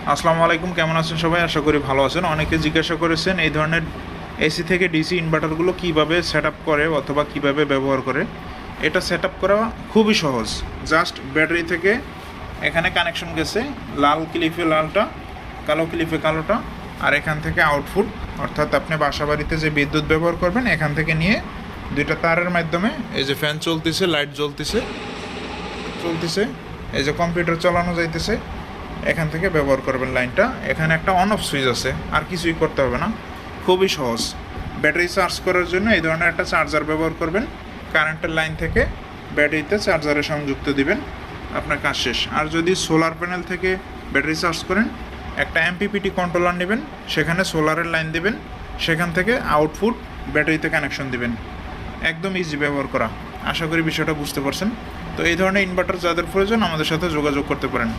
আসসালামু আলাইকুম, কেমন আছেন সবাই? আশা করি ভালো আছেন। অনেকে জিজ্ঞাসা করেছেন এই ধরনের এসি থেকে ডিসি ইনভার্টারগুলো কিভাবে সেট আপ করে অথবা কিভাবে ব্যবহার করে। এটা সেট আপ করা খুবই সহজ। জাস্ট ব্যাটারি থেকে এখানে কানেকশন গেছে, লাল ক্লিপে লালটা, কালো ক্লিপে কালোটা, আর এখান থেকে আউটপুট, অর্থাৎ আপনি বাসা বাড়িতে যে বিদ্যুৎ ব্যবহার করবেন এখান থেকে নিয়ে দুইটা তারের মাধ্যমে এই যে ফ্যান চলতেছে, লাইট চলতেছে, এই যে কম্পিউটার চালানো যাইতেছে, এখান থেকে ব্যবহার করবেন লাইনটা। এখানে একটা অন অফ সুইচ আছে, আর কিছুই করতে হবে না, খুবই সহজ। ব্যাটারি চার্জ করার জন্য এই ধরনের একটা চার্জার ব্যবহার করবেন, কারেন্টের লাইন থেকে ব্যাটারিতে চার্জারে সংযুক্ত দিবেন, আপনার কাজ শেষ। আর যদি সোলার প্যানেল থেকে ব্যাটারি চার্জ করেন, একটা এমপিপিটি কন্ট্রোলার নেবেন, সেখানে সোলারের লাইন দেবেন, সেখান থেকে আউটপুট ব্যাটারিতে কানেকশন দিবেন। একদম ইজি ব্যবহার করা। আশা করি বিষয়টা বুঝতে পারছেন। তো এই ধরনের ইনভার্টার যাদের প্রয়োজন আমাদের সাথে যোগাযোগ করতে পারেন।